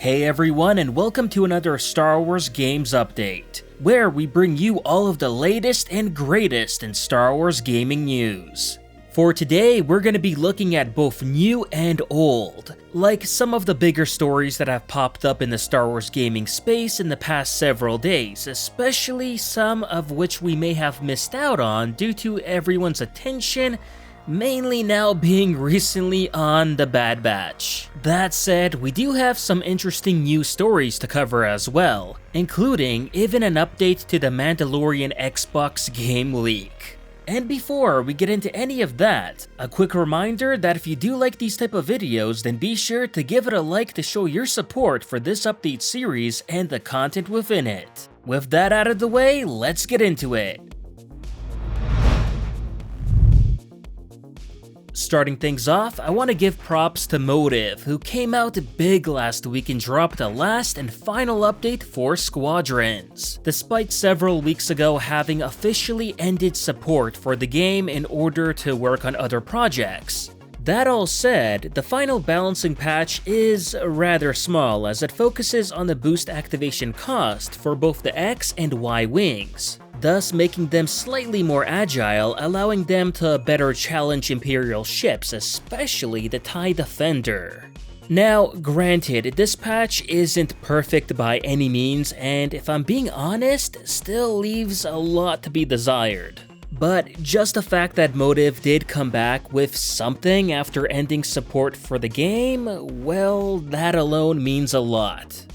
Hey everyone, and welcome to another Star Wars Games update, where we bring you all of the latest and greatest in Star Wars gaming news. For today, we're going to be looking at both new and old, like some of the bigger stories that have popped up in the Star Wars gaming space in the past several days, especially some of which we may have missed out on due to everyone's attention mainly now being recently on the Bad Batch. That said, we do have some interesting news stories to cover as well, including even an update to the Mandalorian Xbox game leak. And before we get into any of that, a quick reminder that if you do like these type of videos, then be sure to give it a like to show your support for this update series and the content within it. With that out of the way, let's get into it. Starting things off, I want to give props to Motive, who came out big last week and dropped a last and final update for Squadrons, despite several weeks ago having officially ended support for the game in order to work on other projects. That all said, the final balancing patch is rather small as it focuses on the boost activation cost for both the X and Y wings, thus making them slightly more agile, allowing them to better challenge Imperial ships, especially the TIE Defender. Now, granted, this patch isn't perfect by any means, and if I'm being honest, still leaves a lot to be desired. But just the fact that Motive did come back with something after ending support for the game, well, that alone means a lot.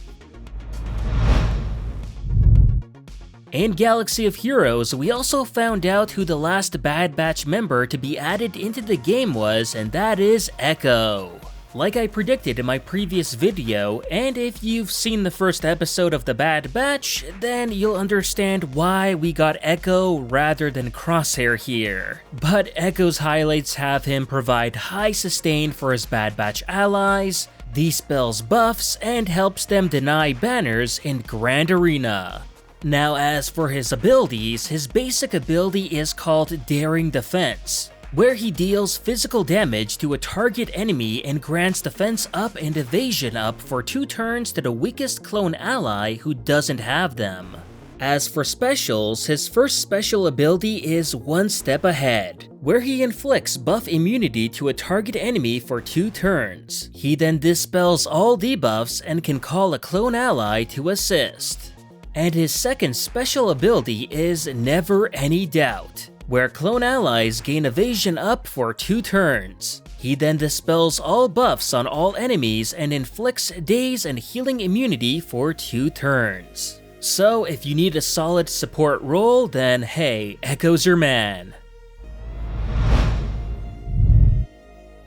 In Galaxy of Heroes, we also found out who the last Bad Batch member to be added into the game was, and that is Echo. Like I predicted in my previous video, and if you've seen the first episode of the Bad Batch, then you'll understand why we got Echo rather than Crosshair here. But Echo's highlights have him provide high sustain for his Bad Batch allies, dispels buffs, and helps them deny banners in Grand Arena. Now, as for his abilities, his basic ability is called Daring Defense, where he deals physical damage to a target enemy and grants defense up and evasion up for 2 turns to the weakest clone ally who doesn't have them. As for specials, his first special ability is One Step Ahead, where he inflicts buff immunity to a target enemy for 2 turns. He then dispels all debuffs and can call a clone ally to assist. And his second special ability is Never Any Doubt, where clone allies gain evasion up for 2 turns. He then dispels all buffs on all enemies and inflicts daze and healing immunity for 2 turns. So if you need a solid support role, then hey, Echo's your man.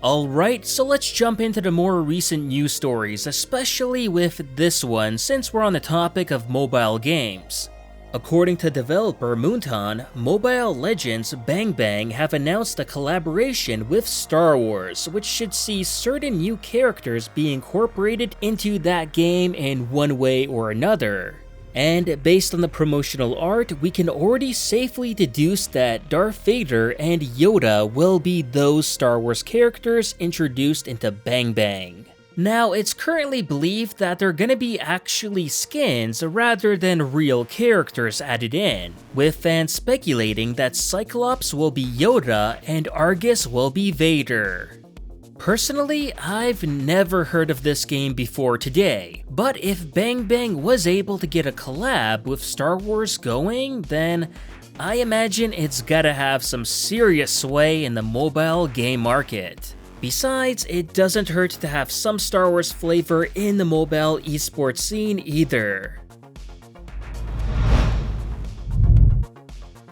Alright, so let's jump into the more recent news stories, especially with this one since we're on the topic of mobile games. According to developer Moonton, Mobile Legends Bang Bang have announced a collaboration with Star Wars, which should see certain new characters be incorporated into that game in one way or another. And based on the promotional art, we can already safely deduce that Darth Vader and Yoda will be those Star Wars characters introduced into Bang Bang. Now, it's currently believed that they're gonna be actually skins rather than real characters added in, with fans speculating that Cyclops will be Yoda and Argus will be Vader. Personally, I've never heard of this game before today, but if Bang Bang was able to get a collab with Star Wars going, then I imagine it's gotta have some serious sway in the mobile game market. Besides, it doesn't hurt to have some Star Wars flavor in the mobile esports scene either.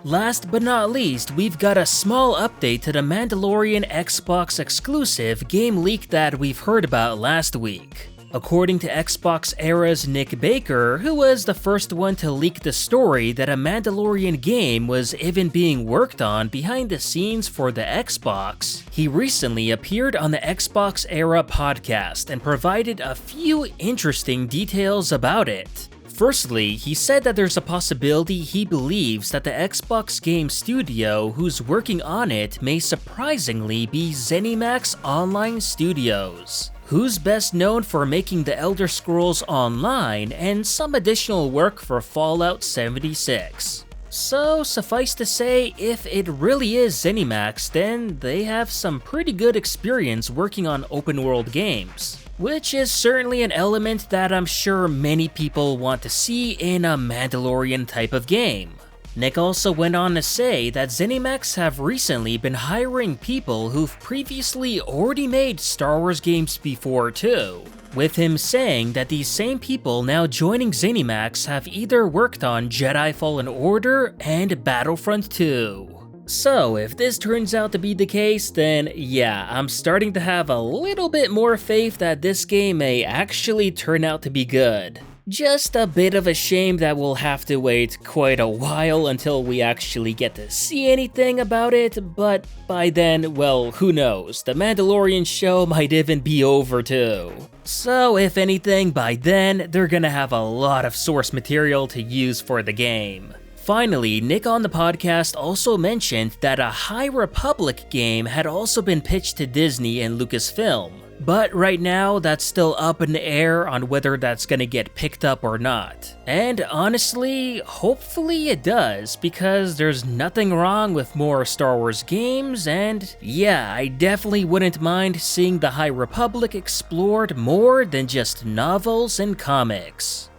Last but not least, we've got a small update to the Mandalorian Xbox exclusive game leak that we've heard about last week. According to Xbox Era's Nick Baker, who was the first one to leak the story that a Mandalorian game was even being worked on behind the scenes for the Xbox, he recently appeared on the Xbox Era podcast and provided a few interesting details about it. Firstly, he said that there's a possibility he believes that the Xbox game studio who's working on it may surprisingly be ZeniMax Online Studios, who's best known for making The Elder Scrolls Online and some additional work for Fallout 76. So suffice to say, if it really is ZeniMax, then they have some pretty good experience working on open world games, which is certainly an element that I'm sure many people want to see in a Mandalorian type of game. Nick also went on to say that ZeniMax have recently been hiring people who've previously already made Star Wars games before too, with him saying that these same people now joining ZeniMax have either worked on Jedi Fallen Order and Battlefront 2. So if this turns out to be the case, then yeah, I'm starting to have a little bit more faith that this game may actually turn out to be good. Just a bit of a shame that we'll have to wait quite a while until we actually get to see anything about it, but by then, well, who knows, the Mandalorian show might even be over too. So if anything, by then, they're gonna have a lot of source material to use for the game. Finally, Nick on the podcast also mentioned that a High Republic game had also been pitched to Disney and Lucasfilm, but right now that's still up in the air on whether that's gonna get picked up or not. And honestly, hopefully it does, because there's nothing wrong with more Star Wars games, and yeah, I definitely wouldn't mind seeing the High Republic explored more than just novels and comics.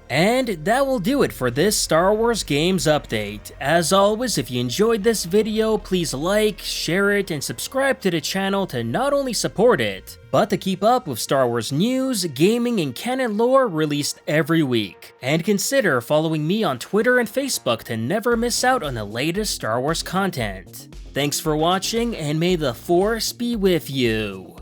And that will do it for this Star Wars Games update. As always, if you enjoyed this video, please like, share it, and subscribe to the channel to not only support it, but to keep up with Star Wars news, gaming, and canon lore released every week. And consider following me on Twitter and Facebook to never miss out on the latest Star Wars content. Thanks for watching, and may the Force be with you.